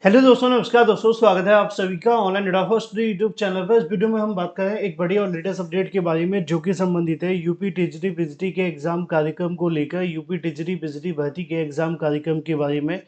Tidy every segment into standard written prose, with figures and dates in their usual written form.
Hello दोस्तों, नमस्कार दोस्तों। स्वागत है आप सभी का online data first YouTube channel पर। इस वीडियो में हम बात कर रहे हैं एक बड़ी और लेटेस्ट अपडेट के बारे में, जो कि संबंधित है यूपी टीजीटी पीजीटी के एग्जाम कार्यक्रम को लेकर। यूपी टीजीटी पीजीटी भर्ती के एग्जाम कार्यक्रम के बारे में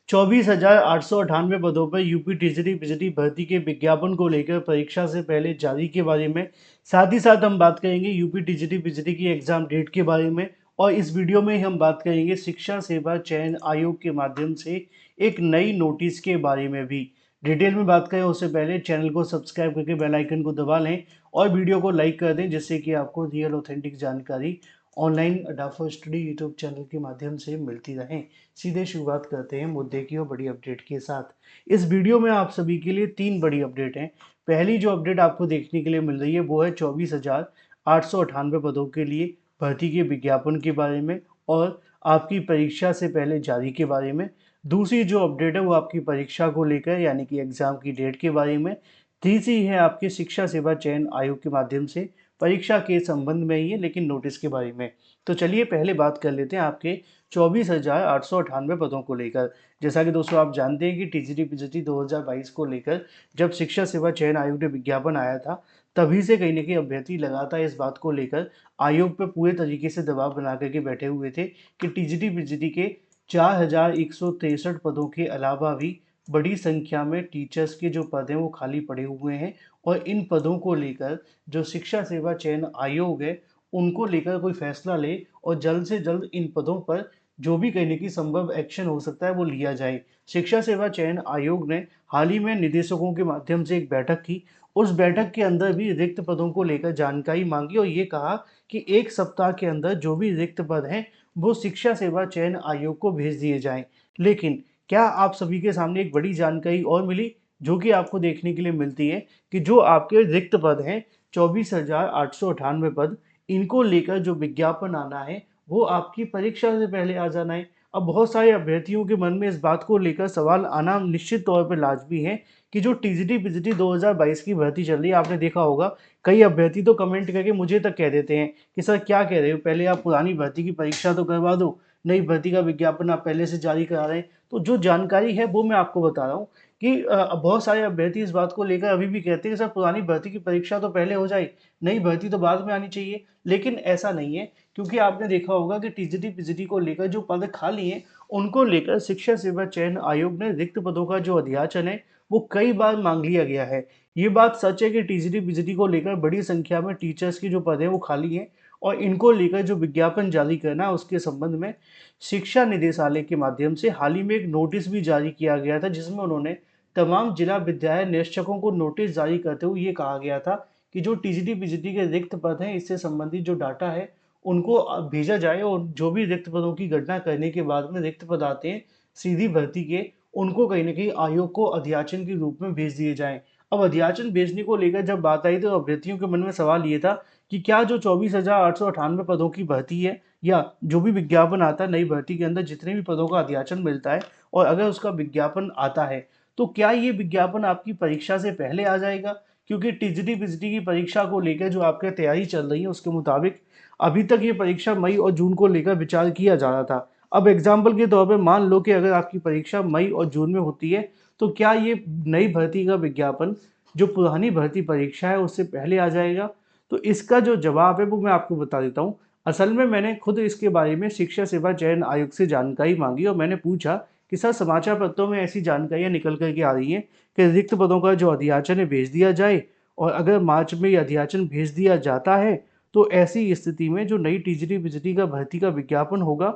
24,898 पदों पर यूपी टीजीटी पीजीटी भर्ती के विज्ञापन को लेकर परीक्षा से पहले जारी के बारे में। साथ ही साथ हम बात करेंगे यूपी टीजीटी पीजीटी की एग्जाम डेट के बारे में। और इस वीडियो में हम बात करेंगे शिक्षा सेवा चयन आयोग के माध्यम से एक नई नोटिस के बारे में भी। डिटेल में बात करें उससे पहले चैनल को सब्सक्राइब करके बेल आइकन को दबा लें और वीडियो को लाइक कर दें, जिससे कि आपको रियल ऑथेंटिक जानकारी ऑनलाइन अडाफा स्टडी यूट्यूब चैनल के माध्यम से मिलती रहे। सीधे शुरुआत करते हैं मुद्दे की और बड़ी अपडेट के साथ। इस वीडियो में आप सभी के लिए 3 बड़ी अपडेट हैं। पहली जो अपडेट आपको देखने के लिए मिल रही है वो है 24,898 पदों के लिए भर्ती के विज्ञापन के बारे में और आपकी परीक्षा से पहले जारी के बारे में। दूसरी जो अपडेट है वो आपकी परीक्षा को लेकर, यानी कि एग्जाम की डेट के बारे में। तीसरी है आपके शिक्षा सेवा चयन आयोग के माध्यम से परीक्षा के संबंध में ही है, लेकिन नोटिस के बारे में। तो चलिए पहले बात कर लेते हैं आपके 24,898 पदों को लेकर। जैसा कि दोस्तों आप जानते हैं कि टीजीटी पीजीटी 2022 को लेकर जब शिक्षा सेवा चयन आयोग ने विज्ञापन आया था, तभी से कहीं ना कहीं अभ्यर्थी लगातार इस बात को लेकर आयोग पर पूरे तरीके से दबाव बना करके बैठे हुए थे कि टीजीटी पीजीटी के 4,163 पदों के अलावा भी बड़ी संख्या में टीचर्स के जो पद हैं वो खाली पड़े हुए हैं। और इन पदों को लेकर जो शिक्षा सेवा चयन आयोग है उनको लेकर कोई फैसला ले और जल्द से जल्द इन पदों पर जो भी कहने की संभव एक्शन हो सकता है वो लिया जाए। शिक्षा सेवा चयन आयोग ने हाल ही में निदेशकों के माध्यम से एक बैठक की। उस बैठक के अंदर भी रिक्त पदों को लेकर जानकारी मांगी और ये कहा कि 1 सप्ताह के अंदर जो भी रिक्त पद हैं वो शिक्षा सेवा चयन आयोग को भेज दिए जाएं। लेकिन क्या आप सभी के सामने एक बड़ी जानकारी और मिली, जो कि आपको देखने के लिए मिलती है कि जो आपके रिक्त पद हैं 24,898 पद, इनको लेकर जो विज्ञापन आना है वो आपकी परीक्षा से पहले आ जाना है। अब बहुत सारे अभ्यर्थियों के मन में इस बात को लेकर सवाल आना निश्चित तौर पर लाजमी है कि जो टीजीटी पीजीटी 2022 की भर्ती चल रही है, आपने देखा होगा कई अभ्यर्थी तो कमेंट करके मुझे तक कह देते हैं कि सर क्या कह रहे हो, पहले आप पुरानी भर्ती की परीक्षा तो करवा दो, नई भर्ती का विज्ञापन आप पहले से जारी करा रहे हैं। तो जो जानकारी है वो मैं आपको बता रहा हूँ कि बहुत सारे अभ्यर्थी इस बात को लेकर अभी भी कहते हैं कि सर पुरानी भर्ती की परीक्षा तो पहले हो जाए, नई भर्ती तो बाद में आनी चाहिए। लेकिन ऐसा नहीं है, क्योंकि आपने देखा होगा कि टीजीटी पीजीटी को लेकर जो पद खाली हैं उनको लेकर शिक्षा सेवा चयन आयोग ने रिक्त पदों का जो अध्याचन है वो कई बार मांग लिया गया है। ये बात सच है कि टीजीटी पीजीटी को लेकर बड़ी संख्या में टीचर्स की जो पद हैं वो खाली हैं और इनको लेकर जो विज्ञापन जारी करना है उसके संबंध में शिक्षा निदेशालय के माध्यम से हाल ही में एक नोटिस भी जारी किया गया था, जिसमें उन्होंने तमाम जिला विद्यालय निरीक्षकों को नोटिस जारी करते हुए ये कहा गया था कि जो टीजीटी पीजीटी के रिक्त पद हैं इससे संबंधित जो डाटा है उनको भेजा जाए और जो भी रिक्त पदों की गणना करने के बाद में रिक्त पद आते हैं सीधी भर्ती के, उनको कहीं ना कहीं आयोग को अध्याचन के रूप में भेज दिए जाएं। अब अध्याचन भेजने को लेकर जब बात आई तो अभ्यर्थियों के मन में सवाल ये था कि क्या जो 24,898 पदों की भर्ती है या जो भी विज्ञापन आता है नई भर्ती के अंदर जितने भी पदों का अध्याचन मिलता है और अगर उसका विज्ञापन आता है तो क्या ये विज्ञापन आपकी परीक्षा से पहले आ जाएगा? क्योंकि टीजीटी पीजीटी की परीक्षा को लेकर जो आपकी तैयारी चल रही है उसके मुताबिक अभी तक ये परीक्षा मई और जून को लेकर विचार किया जा रहा था। अब एग्जाम्पल के तौर पे मान लो कि अगर आपकी परीक्षा मई और जून में होती है तो क्या ये नई भर्ती का विज्ञापन जो पुरानी भर्ती परीक्षा है उससे पहले आ जाएगा? तो इसका जो जवाब है वो मैं आपको बता देता हूँ। असल में मैंने खुद इसके बारे में शिक्षा सेवा चयन आयोग से जानकारी मांगी और मैंने पूछा कि सर समाचार पत्रों में ऐसी जानकारियाँ निकल करके आ रही हैं कि रिक्त पदों का जो अध्याचन है भेज दिया जाए और अगर मार्च में ये अध्याचन भेज दिया जाता है तो ऐसी स्थिति में जो नई टीजीटी पीजीटी का भर्ती का विज्ञापन होगा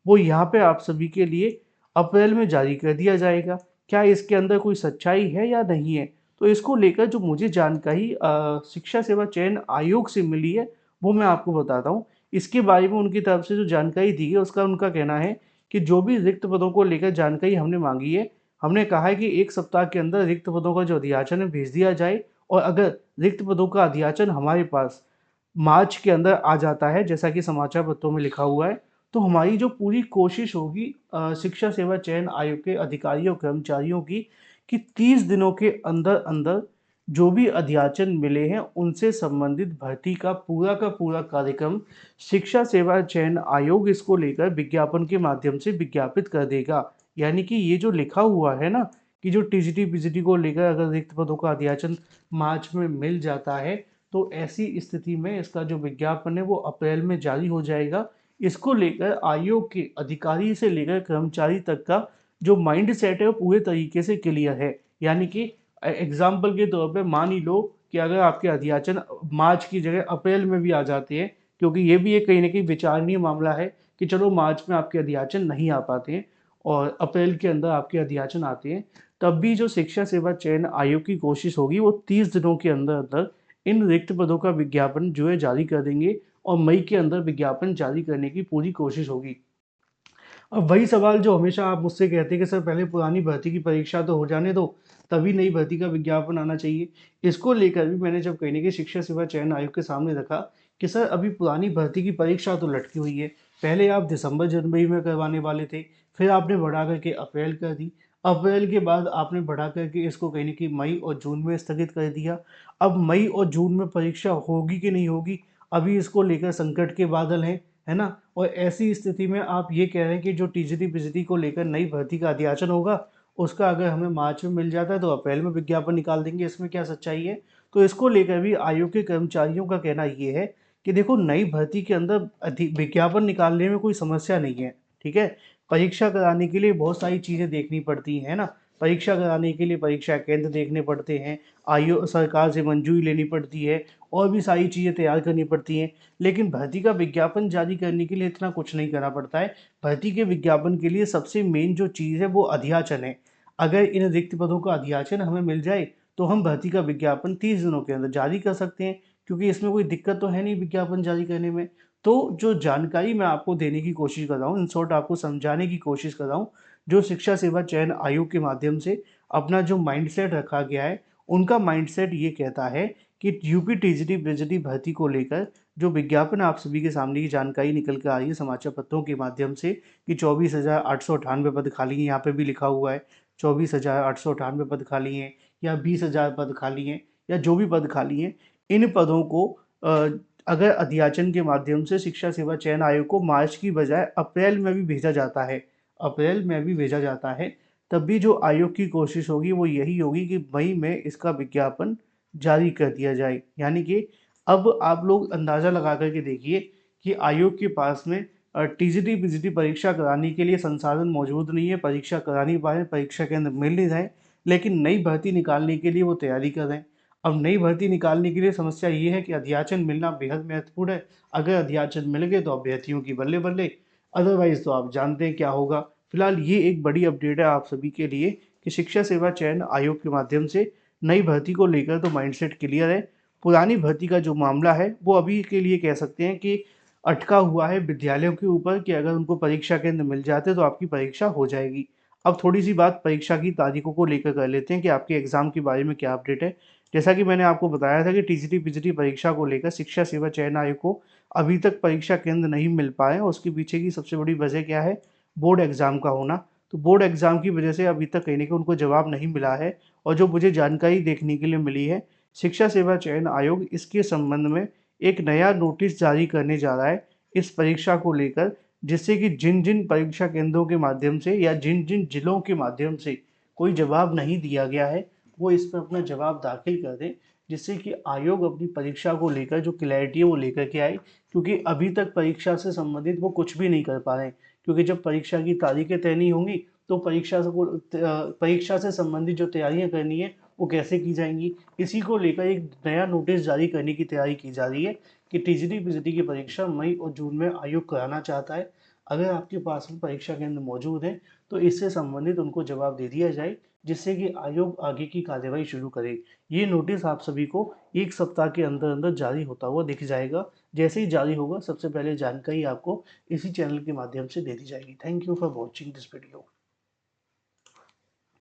वो यहाँ पे आप सभी के लिए अप्रैल में जारी कर दिया जाएगा। क्या इसके अंदर कोई सच्चाई है या नहीं है? तो इसको लेकर जो मुझे जानकारी शिक्षा सेवा चयन आयोग से मिली है वो मैं आपको बताता हूँ। इसके बारे में उनकी तरफ से जो जानकारी दी है उसका उनका कहना है कि जो भी रिक्त पदों को लेकर जानकारी हमने मांगी है, हमने कहा है कि 1 सप्ताह के अंदर रिक्त पदों का जो अध्याचन है भेज दिया जाए और अगर रिक्त पदों का अध्याचन हमारे पास मार्च के अंदर आ जाता है जैसा कि समाचार पत्रों में लिखा हुआ है, तो हमारी जो पूरी कोशिश होगी शिक्षा सेवा चयन आयोग के अधिकारियों कर्मचारियों की कि 30 दिनों के अंदर अंदर जो भी अध्याचन मिले हैं उनसे संबंधित भर्ती का पूरा कार्यक्रम शिक्षा सेवा चयन आयोग इसको लेकर विज्ञापन के माध्यम से विज्ञापित कर देगा। यानी कि ये जो लिखा हुआ है ना कि जो टीजीटी पीजीटी को लेकर अगर रिक्त पदों का अध्याचन मार्च में मिल जाता है तो ऐसी स्थिति में इसका जो विज्ञापन है वो अप्रैल में जारी हो जाएगा। इसको लेकर आयोग के अधिकारी से लेकर कर्मचारी तक का जो माइंड सेट है वो पूरे तरीके से क्लियर है। यानी कि एग्जाम्पल के तौर पे मान ही लो कि अगर आपके अध्याचन मार्च की जगह अप्रैल में भी आ जाते हैं, क्योंकि ये भी एक कहीं ना कहीं विचारणीय मामला है कि चलो मार्च में आपके अध्याचन नहीं आ पाते हैं और अप्रैल के अंदर आपके अध्याचन आते हैं, तब भी जो शिक्षा सेवा चयन आयोग की कोशिश होगी वो 30 दिनों के अंदर अंदर इन रिक्त पदों का विज्ञापन जो है जारी कर देंगे और मई के अंदर विज्ञापन जारी करने की पूरी कोशिश होगी। अब वही सवाल जो हमेशा आप मुझसे कहते हैं कि सर पहले पुरानी भर्ती की परीक्षा तो हो जाने दो, तभी नई भर्ती का विज्ञापन आना चाहिए। इसको लेकर भी मैंने जब कहीं न कहीं शिक्षा सेवा चयन आयोग के सामने रखा कि सर अभी पुरानी भर्ती की परीक्षा तो लटकी हुई है। पहले आप दिसंबर जनवरी में करवाने वाले थे, फिर आपने बढ़ा कर के अप्रैल कर दी। अप्रैल के बाद आपने बढ़ा कर के इसको कहीं न कहीं मई और जून में स्थगित कर दिया। अब मई और जून में परीक्षा होगी कि नहीं होगी, अभी इसको लेकर संकट के बादल हैं, है ना? और ऐसी स्थिति में आप ये कह रहे हैं कि जो टीजीटी पीजीटी को लेकर नई भर्ती का अध्याचन होगा, उसका अगर हमें मार्च में मिल जाता है तो अप्रैल में विज्ञापन निकाल देंगे, इसमें क्या सच्चाई है? तो इसको लेकर भी आयोग के कर्मचारियों का कहना ये है कि देखो नई भर्ती के अंदर विज्ञापन निकालने में कोई समस्या नहीं है, ठीक है? परीक्षा कराने के लिए बहुत सारी चीज़ें देखनी पड़ती हैं, है ना? परीक्षा कराने के लिए परीक्षा केंद्र देखने पड़ते हैं, सरकार से मंजूरी लेनी पड़ती है और भी सारी चीज़ें तैयार करनी पड़ती हैं। लेकिन भर्ती का विज्ञापन जारी करने के लिए इतना कुछ नहीं करना पड़ता है। भर्ती के विज्ञापन के लिए सबसे मेन जो चीज़ है वो अध्याचन है। अगर इन रिक्त पदों का अध्याचन हमें मिल जाए तो हम भर्ती का विज्ञापन 30 दिनों के अंदर जारी कर सकते हैं, क्योंकि इसमें कोई दिक्कत तो है नहीं विज्ञापन जारी करने में। तो जो जानकारी मैं आपको देने की कोशिश कर रहा हूँ, इन शॉर्ट आपको समझाने की कोशिश कर रहा हूँ, जो शिक्षा सेवा चयन आयोग के माध्यम से अपना जो माइंडसेट रखा गया है, उनका माइंडसेट ये कहता है कि यूपी टीजीटी बीजीटी भर्ती को लेकर जो विज्ञापन आप सभी के सामने की जानकारी निकल कर आ रही है समाचार पत्रों के माध्यम से कि 24,898 पद खाली हैं, यहाँ पे भी लिखा हुआ है 24,898 पद खाली हैं या 20,000 पद खाली हैं या जो भी पद खाली हैं, इन पदों को अगर अध्याचन के माध्यम से शिक्षा सेवा चयन आयोग को मार्च की बजाय अप्रैल में भी भेजा जाता है, अप्रैल में भी भेजा जाता है, तब भी जो आयोग की कोशिश होगी वो यही होगी कि मई में इसका विज्ञापन जारी कर दिया जाए। यानी कि अब आप लोग अंदाज़ा लगा कर के देखिए कि आयोग के पास में टीजीटी पीजीटी परीक्षा कराने के लिए संसाधन मौजूद नहीं है, परीक्षा करा नहीं पा रहे हैं, परीक्षा केंद्र मिल नहीं रहे, लेकिन नई भर्ती निकालने के लिए वो तैयारी कर रहे हैं। अब नई भर्ती निकालने के लिए समस्या ये है कि अध्याचन मिलना बेहद महत्वपूर्ण है। अगर अध्याचन मिल गए तो अभ्यर्थियों की बल्ले-बल्ले, अदरवाइज़ तो आप जानते हैं क्या होगा। फिलहाल ये एक बड़ी अपडेट है आप सभी के लिए कि शिक्षा सेवा चयन आयोग के माध्यम से नई भर्ती को लेकर तो माइंडसेट क्लियर है। पुरानी भर्ती का जो मामला है वो अभी के लिए कह सकते हैं कि अटका हुआ है विद्यालयों के ऊपर कि अगर उनको परीक्षा केंद्र मिल जाते तो आपकी परीक्षा हो जाएगी। अब थोड़ी सी बात परीक्षा की तारीखों को लेकर कर लेते हैं कि आपके एग्ज़ाम के बारे में क्या अपडेट है। जैसा कि मैंने आपको बताया था कि टीजीटी पीजीटी परीक्षा को लेकर शिक्षा सेवा चयन आयोग को अभी तक परीक्षा केंद्र नहीं मिल पाए और उसके पीछे की सबसे बड़ी वजह क्या है? बोर्ड एग्ज़ाम का होना। तो बोर्ड एग्ज़ाम की वजह से अभी तक कहीं न कहीं उनको जवाब नहीं मिला है और जो मुझे जानकारी देखने के लिए मिली है, शिक्षा सेवा चयन आयोग इसके संबंध में एक नया नोटिस जारी करने जा रहा है इस परीक्षा को लेकर, जिससे कि जिन-जिन परीक्षा केंद्रों के माध्यम से या जिन-जिन जिलों के माध्यम से कोई जवाब नहीं दिया गया है, वो इस पे अपना जवाब दाखिल कर दें, जिससे कि आयोग अपनी परीक्षा को लेकर जो क्लैरिटी है वो लेकर के आए। क्योंकि अभी तक परीक्षा से संबंधित वो कुछ भी नहीं कर पा रहे हैं, क्योंकि जब परीक्षा की तारीखें तय नहीं होंगी तो परीक्षा से संबंधित जो तैयारियां करनी है वो कैसे की जाएंगी। इसी को लेकर एक नया नोटिस जारी करने की तैयारी की जा रही है कि टीजीटी पीजीटी की परीक्षा मई और जून में आयोग कराना चाहता है। अगर आपके पास में परीक्षा केंद्र मौजूद है तो इससे संबंधित उनको जवाब दे दिया जाए, जिससे कि आयोग आगे की कार्यवाही शुरू करे। ये नोटिस आप सभी को 1 सप्ताह के अंदर अंदर जारी होता हुआ दिख जाएगा। जैसे ही जारी होगा सबसे पहले जानकारी आपको इसी चैनल के माध्यम से दे दी जाएगी। Thank you for watching this video.